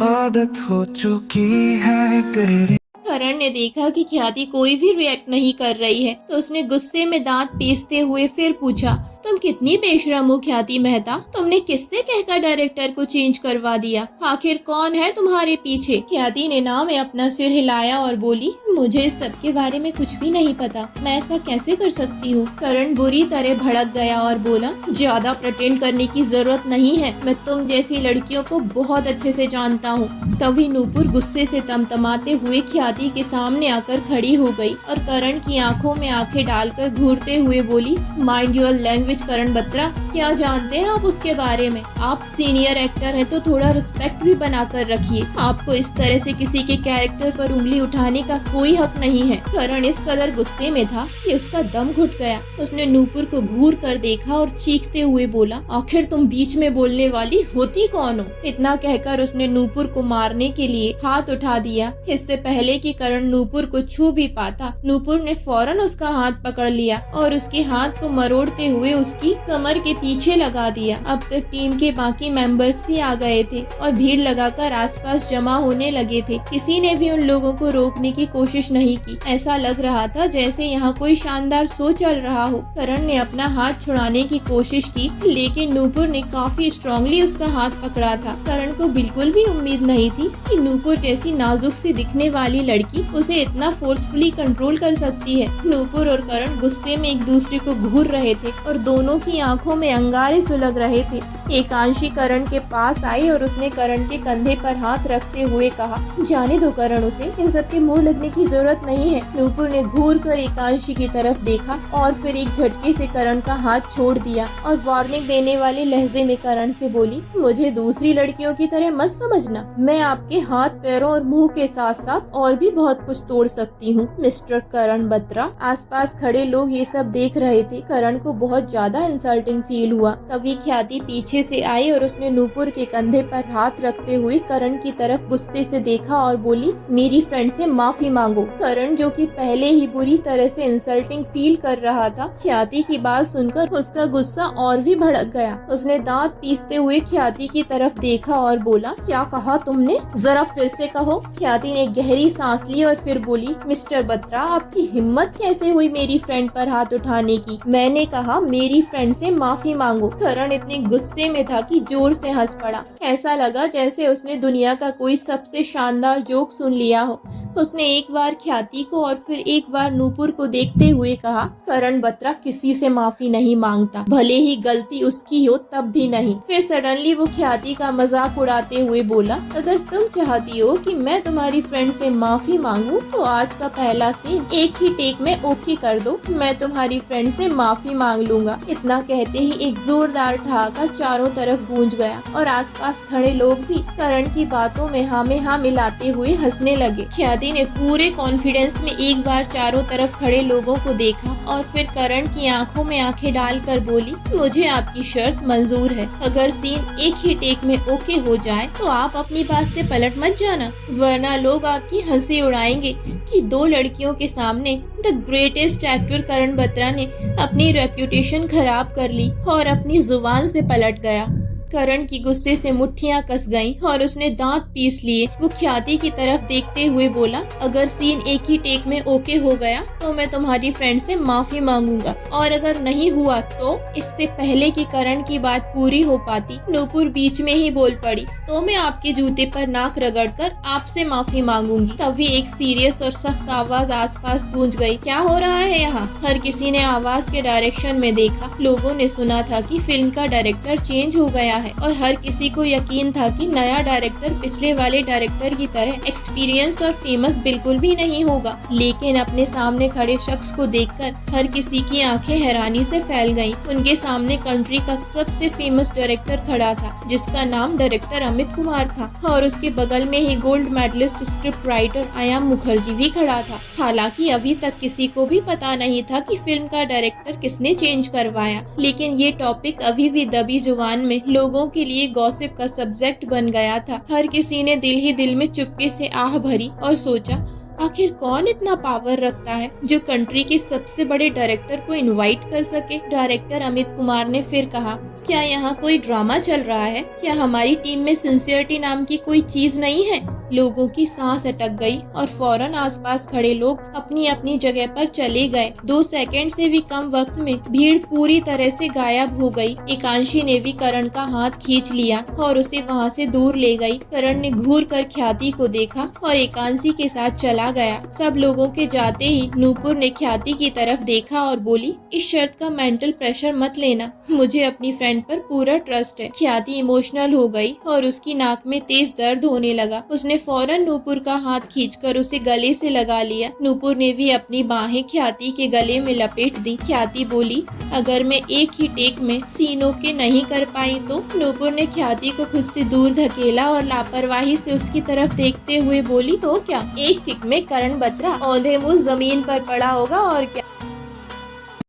आदत हो चुकी है तेरी। करण ने देखा कि ख्याति कोई भी रिएक्ट नहीं कर रही है तो उसने गुस्से में दांत पीसते हुए फिर पूछा, तुम कितनी बेशरम हो ख्याति मेहता, तुमने किससे कहकर डायरेक्टर को चेंज करवा दिया? आखिर कौन है तुम्हारे पीछे? ख्याति ने ना में अपना सिर हिलाया और बोली, मुझे इस सब के बारे में कुछ भी नहीं पता, मैं ऐसा कैसे कर सकती हूँ? करण बुरी तरह भड़क गया और बोला, ज्यादा प्रेटेंड करने की जरूरत नहीं है, मैं तुम जैसी लड़कियों को बहुत अच्छे से जानता हूँ। तभी नूपुर गुस्से से तमतमाते हुए ख्याति के सामने आकर खड़ी हो गई और करण की आंखों में आंखें डालकर घूरते हुए बोली, माइंड योर लैंग्वेज करण बत्रा, क्या जानते हैं आप उसके बारे में? आप सीनियर एक्टर हैं तो थोड़ा रिस्पेक्ट भी बनाकर रखिए। आपको इस तरह से किसी के कैरेक्टर पर उंगली उठाने का कोई हक नहीं है। करण इस कदर गुस्से में था कि उसका दम घुट गया। उसने नूपुर को घूर कर देखा और चीखते हुए बोला, आखिर तुम बीच में बोलने वाली होती कौन हो? इतना कहकर उसने नूपुर को मारने के लिए हाथ उठा दिया। इससे पहले कि करण नूपुर को छू भी पाता, नूपुर ने फौरन उसका हाथ पकड़ लिया और उसके हाथ को मरोड़ते हुए उसकी कमर के पीछे लगा दिया। अब तक टीम के बाकी मेंबर्स भी आ गए थे और भीड़ लगाकर आसपास जमा होने लगे थे। किसी ने भी उन लोगों को रोकने की कोशिश नहीं की। ऐसा लग रहा था जैसे यहाँ कोई शानदार शो चल रहा हो। करण ने अपना हाथ छुड़ाने की कोशिश की, लेकिन नूपुर ने काफी स्ट्रांगली उसका हाथ पकड़ा था। करण को बिल्कुल भी उम्मीद नहीं थी कि नूपुर जैसी नाजुक सी दिखने वाली लड़की उसे इतना फोर्सफुली कंट्रोल कर सकती है। नूपुर और करण गुस्से में एक दूसरे को घूर रहे थे और दोनों की आंखों में अंगारे सुलग रहे थे। एकांशी करण के पास आई और उसने करण के कंधे पर हाथ रखते हुए कहा, जाने दो करण, उसे इन सब के मुंह लगने की जरूरत नहीं है। नूपुर ने घूर कर एकांशी की तरफ देखा और फिर एक झटके से करण का हाथ छोड़ दिया और वार्निंग देने वाले लहजे में करण से बोली, मुझे दूसरी लड़कियों की तरह मत समझना, मैं आपके हाथ पैरों और मुंह के साथ साथ और भी बहुत कुछ तोड़ सकती हूँ मिस्टर करण बत्रा। आसपास खड़े लोग ये सब देख रहे थे। करण को बहुत ज्यादा इंसल्टिंग फील हुआ। तभी ख्याति पीछे से आई और उसने नूपुर के कंधे पर हाथ रखते हुए करण की तरफ गुस्से से देखा और बोली, मेरी फ्रेंड से माफी मांगो। करण जो कि पहले ही बुरी तरह से इंसल्टिंग फील कर रहा था, ख्याति की बात सुनकर उसका गुस्सा और भी भड़क गया। उसने दांत पीसते हुए ख्याति की तरफ देखा और बोला, क्या कहा तुमने? जरा फिर से कहो। ख्याति ने गहरी सांस ली और फिर बोली, मिस्टर बत्रा, आपकी हिम्मत कैसे हुई मेरी फ्रेंड पर हाथ उठाने की? मैंने कहा मेरी फ्रेंड से माफी मांगो। करण इतने गुस्से में था कि जोर से हंस पड़ा। ऐसा लगा जैसे उसने दुनिया का कोई सबसे शानदार जोक सुन लिया हो। उसने एक बार ख्याति को और फिर एक बार नूपुर को देखते हुए कहा, करण बत्रा किसी से माफी नहीं मांगता, भले ही गलती उसकी हो तब भी नहीं। फिर सडनली वो ख्याति का मजाक उड़ाते हुए बोला, अगर तुम चाहती हो कि मैं तुम्हारी फ्रेंड से माफी मांगू तो आज का पहला सीन एक ही टेक में ओके कर दो, मैं तुम्हारी फ्रेंड से माफी मांग लूंगा। इतना कहते ही एक जोरदार ठहाका चारों तरफ गूंज गया और आसपास खड़े लोग भी करण की बातों में हाँ में हाँ मिलाते हुए हंसने लगे। ख्याति ने पूरे कॉन्फिडेंस में एक बार चारों तरफ खड़े लोगों को देखा और फिर करण की आंखों में आंखें डालकर बोली, मुझे आपकी शर्त मंजूर है, अगर सीन एक ही टेक में ओके हो जाए तो आप अपनी बात से पलट मत जाना, वरना लोग आपकी हंसी उड़ाएंगे कि दो लड़कियों के सामने द ग्रेटेस्ट एक्टर करण बत्रा ने अपनी रेप्यूटेशन खराब कर ली और अपनी जुबान से पलट गया। करण की गुस्से से मुट्ठियां कस गईं और उसने दांत पीस लिए। वो ख्याति की तरफ देखते हुए बोला, अगर सीन एक ही टेक में ओके हो गया तो मैं तुम्हारी फ्रेंड से माफी मांगूंगा, और अगर नहीं हुआ तो। इससे पहले कि करण की बात पूरी हो पाती, नूपुर बीच में ही बोल पड़ी, तो मैं आपके जूते पर नाक रगड़कर आपसे माफी मांगूंगी। तभी एक सीरियस और सख्त आवाज आसपास गूंज गई, क्या हो रहा है यहाँ? हर किसी ने आवाज के डायरेक्शन में देखा। लोगों ने सुना था कि फिल्म का डायरेक्टर चेंज हो गया है और हर किसी को यकीन था कि नया डायरेक्टर पिछले वाले डायरेक्टर की तरह एक्सपीरियंस और फेमस बिल्कुल भी नहीं होगा। लेकिन अपने सामने खड़े शख्स को देखकर हर किसी की आंखें हैरानी से फैल गईं। उनके सामने कंट्री का सबसे फेमस डायरेक्टर खड़ा था, जिसका नाम डायरेक्टर अमित कुमार था, और उसके बगल में ही गोल्ड मेडलिस्ट स्क्रिप्ट राइटर आयाम मुखर्जी भी खड़ा था। हालांकि अभी तक किसी को भी पता नहीं था कि फिल्म का डायरेक्टर किसने चेंज करवाया, लेकिन ये टॉपिक अभी भी दबी जुबान में लोगों के लिए गॉसिप का सब्जेक्ट बन गया था। हर किसी ने दिल ही दिल में चुप्पे से आह भरी और सोचा, आखिर कौन इतना पावर रखता है जो कंट्री के सबसे बड़े डायरेक्टर को इनवाइट कर सके। डायरेक्टर अमित कुमार ने फिर कहा, क्या यहाँ कोई ड्रामा चल रहा है? क्या हमारी टीम में सिंसियरिटी नाम की कोई चीज नहीं है? लोगों की सांस अटक गई और फौरन आसपास खड़े लोग अपनी अपनी जगह पर चले गए। 2 सेकंड से भी कम वक्त में भीड़ पूरी तरह से गायब हो गई। एकांशी ने भी करण का हाथ खींच लिया और उसे वहाँ से दूर ले गई। करण ने घूर कर ख्याति को देखा और एकांशी के साथ चला गया। सब लोगों के जाते ही नूपुर ने ख्याति की तरफ देखा और बोली, इस शर्त का मेंटल प्रेशर मत लेना, मुझे अपनी फ्रेंड पर पूरा ट्रस्ट है। ख्याति इमोशनल हो गई और उसकी नाक में तेज दर्द होने लगा। उसने फौरन नूपुर का हाथ खींचकर उसे गले से लगा लिया। नूपुर ने भी अपनी बाहें ख्याति के गले में लपेट दी। ख्याति बोली, अगर मैं एक ही टेक में सीनों के नहीं कर पाई तो? नूपुर ने ख्याति को खुद से दूर धकेला और लापरवाही से उसकी तरफ देखते हुए बोली, तो क्या? एक किक में करण बत्रा औंधे मुंह जमीन पर पड़ा होगा और क्या।